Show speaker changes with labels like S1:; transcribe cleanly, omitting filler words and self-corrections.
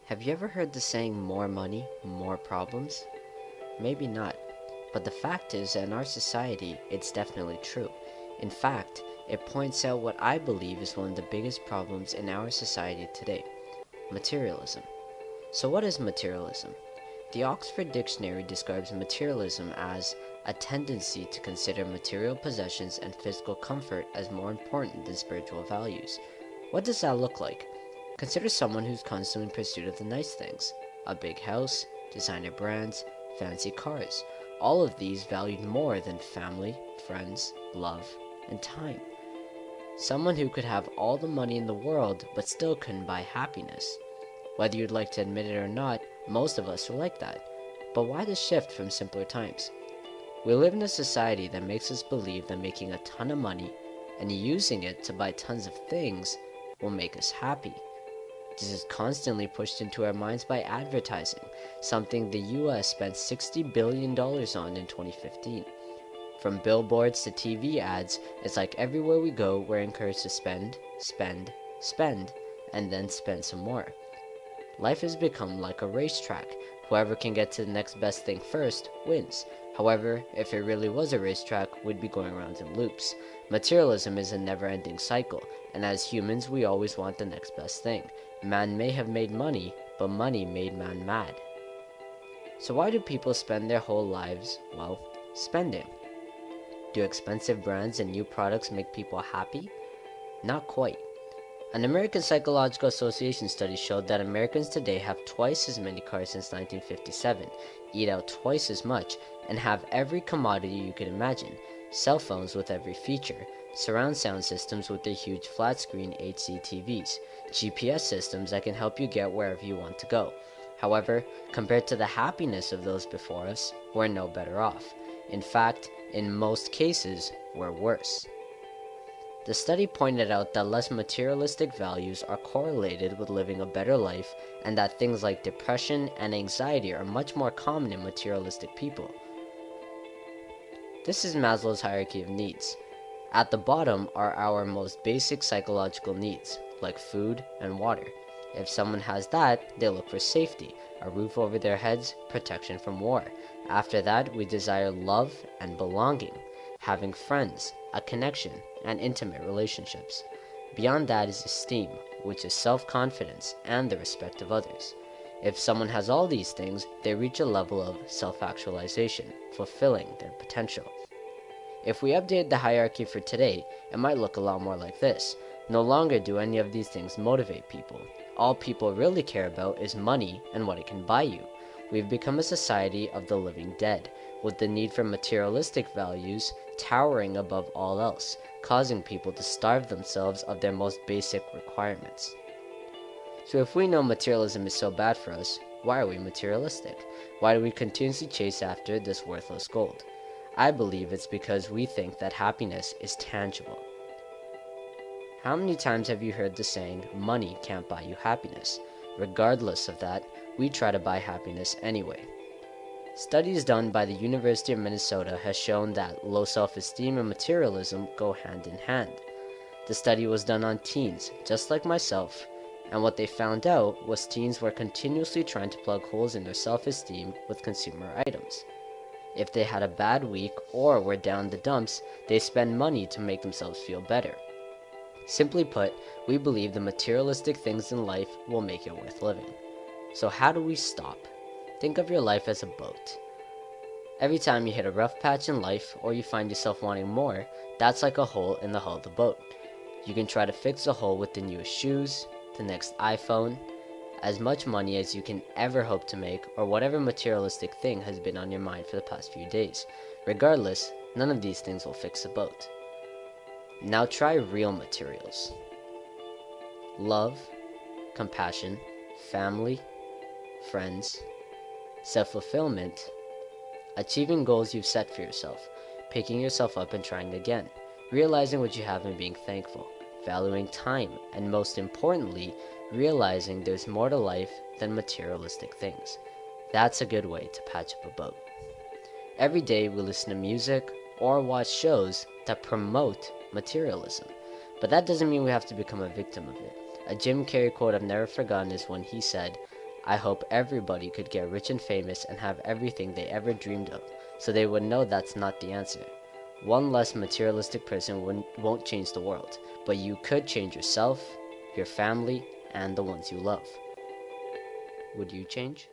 S1: Have you ever heard the saying, more money, more problems? Maybe not, but the fact is that in our society, it's definitely true. In fact, it points out what I believe is one of the biggest problems in our society today: materialism. So, what is materialism? The Oxford Dictionary describes materialism as a tendency to consider material possessions and physical comfort as more important than spiritual values. What does that look like? Consider someone who's constantly in pursuit of the nice things: a big house, designer brands, fancy cars. All of these valued more than family, friends, love, and time. Someone who could have all the money in the world but still couldn't buy happiness. Whether you'd like to admit it or not, most of us are like that. But why the shift from simpler times? We live in a society that makes us believe that making a ton of money and using it to buy tons of things will make us happy. This is constantly pushed into our minds by advertising, something the US spent $60 billion on in 2015. From billboards to TV ads, it's like everywhere we go, we're encouraged to spend, spend, spend, and then spend some more. Life has become like a racetrack. Whoever can get to the next best thing first wins. However, if it really was a racetrack, we'd be going around in loops. Materialism is a never-ending cycle, and as humans, we always want the next best thing. Man may have made money, but money made man mad. So why do people spend their whole lives, well, spending? Do expensive brands and new products make people happy? Not quite. An American Psychological Association study showed that Americans today have twice as many cars since 1957, eat out twice as much, and have every commodity you could imagine: cell phones with every feature, surround sound systems with their huge flat-screen HD TVs, GPS systems that can help you get wherever you want to go. However, compared to the happiness of those before us, we're no better off. In fact, in most cases, we're worse. The study pointed out that less materialistic values are correlated with living a better life, and that things like depression and anxiety are much more common in materialistic people. This is Maslow's hierarchy of needs. At the bottom are our most basic psychological needs, like food and water. If someone has that, they look for safety, a roof over their heads, protection from war. After that, we desire love and belonging, having friends, a connection, and intimate relationships. Beyond that is esteem, which is self-confidence and the respect of others. If someone has all these things, they reach a level of self-actualization, fulfilling their potential. If we updated the hierarchy for today, it might look a lot more like this. No longer do any of these things motivate people. All people really care about is money and what it can buy you. We've become a society of the living dead, with the need for materialistic values towering above all else, causing people to starve themselves of their most basic requirements. So if we know materialism is so bad for us, why are we materialistic? Why do we continuously chase after this worthless gold? I believe it's because we think that happiness is tangible. How many times have you heard the saying, money can't buy you happiness? Regardless of that, we try to buy happiness anyway. Studies done by the University of Minnesota has shown that low self-esteem and materialism go hand in hand. The study was done on teens, just like myself, and what they found out was teens were continuously trying to plug holes in their self-esteem with consumer items. If they had a bad week or were down the dumps, they spend money to make themselves feel better. Simply put, we believe the materialistic things in life will make it worth living. So how do we stop? Think of your life as a boat. Every time you hit a rough patch in life or you find yourself wanting more, that's like a hole in the hull of the boat. You can try to fix the hole with the newest shoes, the next iPhone, as much money as you can ever hope to make, or whatever materialistic thing has been on your mind for the past few days. Regardless, none of these things will fix the boat. Now try real materials. Love, compassion, family, friends, self-fulfillment, achieving goals you've set for yourself, picking yourself up and trying again, realizing what you have and being thankful, valuing time, and most importantly, realizing there's more to life than materialistic things. That's a good way to patch up a boat. Every day we listen to music or watch shows that promote materialism, but that doesn't mean we have to become a victim of it. A Jim Carrey quote I've never forgotten is when he said, I hope everybody could get rich and famous and have everything they ever dreamed of, so they would know that's not the answer. One less materialistic person won't change the world, but you could change yourself, your family, and the ones you love. Would you change?